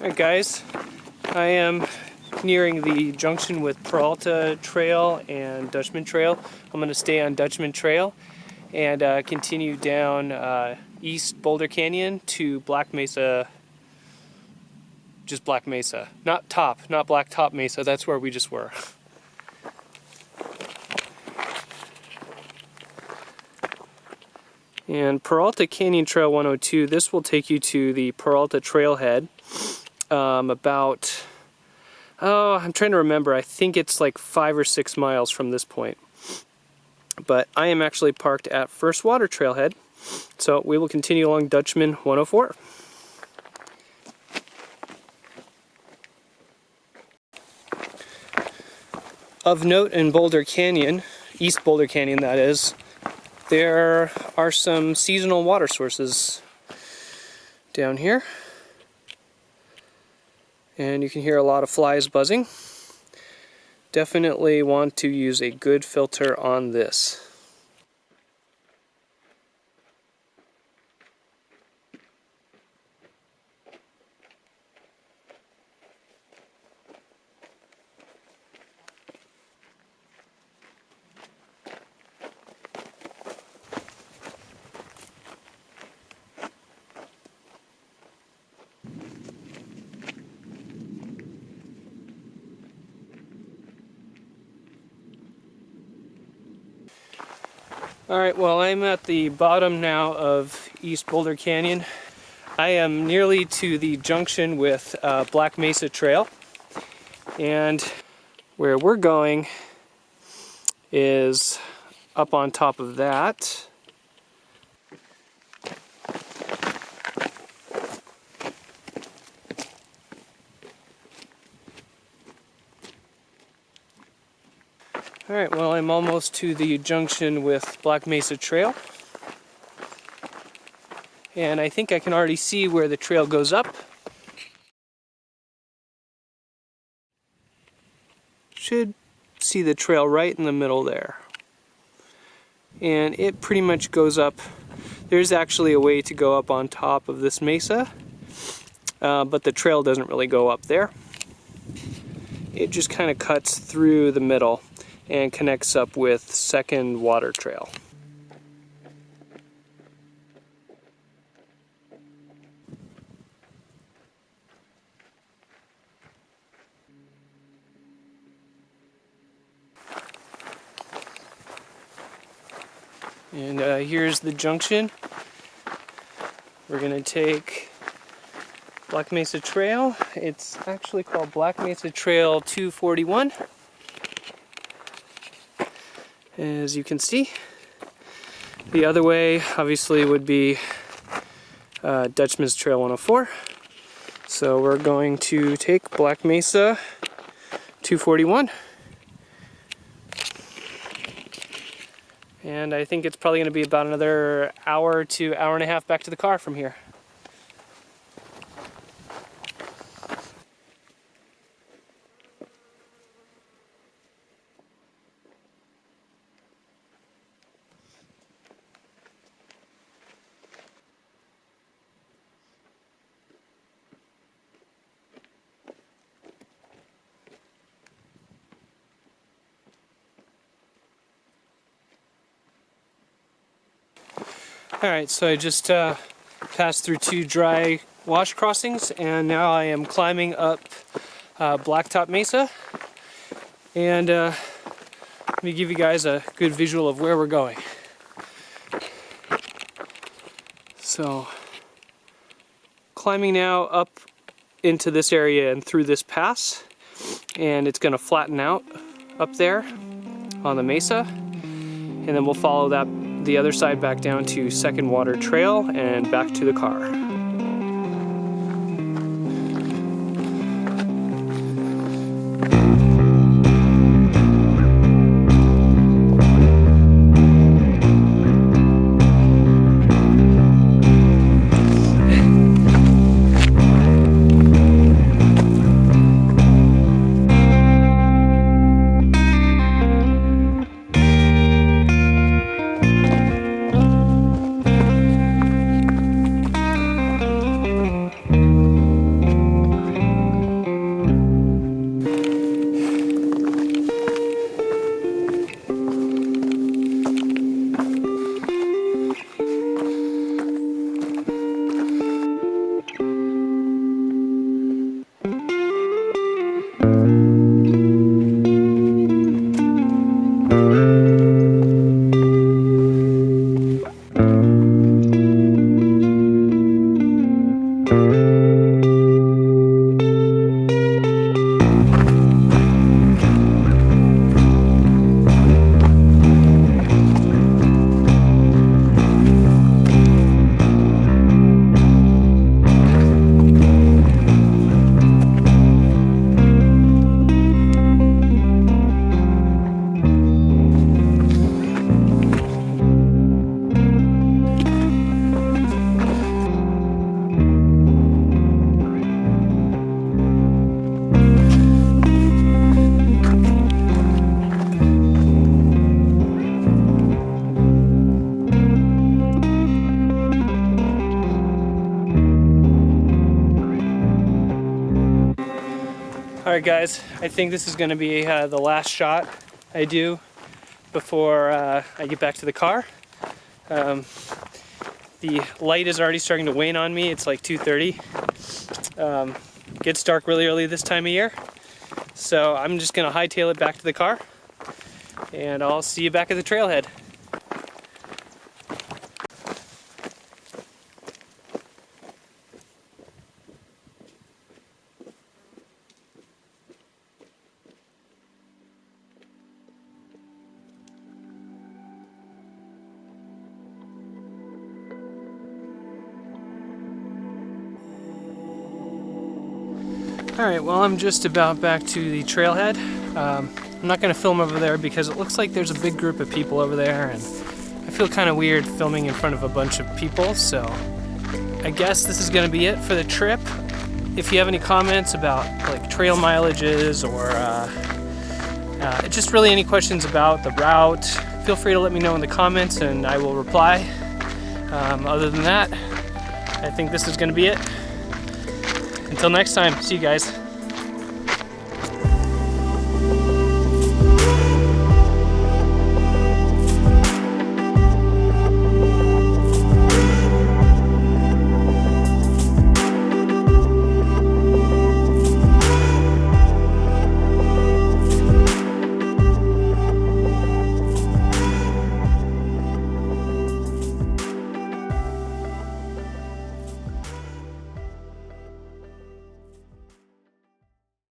Alright guys, I am nearing the junction with Peralta Trail and Dutchman Trail. I'm going to stay on Dutchman Trail and continue down East Boulder Canyon to Black Mesa. Just Black Mesa. Not Blacktop Mesa, that's where we just were. And Peralta Canyon Trail 102, this will take you to the Peralta Trailhead. I'm trying to remember, I think it's like 5 or 6 miles from this point. But I am actually parked at First Water Trailhead, so we will continue along Dutchman 104. Of note in Boulder Canyon, East Boulder Canyon that is, there are some seasonal water sources down here. And you can hear a lot of flies buzzing. Definitely want to use a good filter on this. Alright, well, I'm at the bottom now of East Boulder Canyon. I am nearly to the junction with Black Mesa Trail, and where we're going is up on top of that. Alright, well, I'm almost to the junction with Black Mesa Trail. And I think I can already see where the trail goes up. Should see the trail right in the middle there. And it pretty much goes up. There's actually a way to go up on top of this mesa, but the trail doesn't really go up there. It just kind of cuts through the middle and connects up with Second Water Trail. And here's the junction. We're gonna take Black Mesa Trail. It's actually called Black Mesa Trail 241. As you can see, the other way obviously would be Dutchman's Trail 104. So we're going to take Black Mesa 241. And I think it's probably going to be about another hour to hour and a half back to the car from here. Alright, so I just passed through 2 dry wash crossings, and now I am climbing up Blacktop Mesa. And let me give you guys a good visual of where we're going. So, climbing now up into this area and through this pass, and it's going to flatten out up there on the mesa, and then we'll follow that the other side back down to Second Water Trail and back to the car. Alright guys, I think this is going to be the last shot I do before I get back to the car. The light is already starting to wane on me. It's like 2:30. Gets dark really early this time of year. So I'm just going to hightail it back to the car, and I'll see you back at the trailhead. Alright, well, I'm just about back to the trailhead. I'm not going to film over there because it looks like there's a big group of people over there, and I feel kind of weird filming in front of a bunch of people, so I guess this is going to be it for the trip. If you have any comments about like trail mileages or just really any questions about the route, feel free to let me know in the comments and I will reply. Other than that, I think this is going to be it. Until next time, see you guys.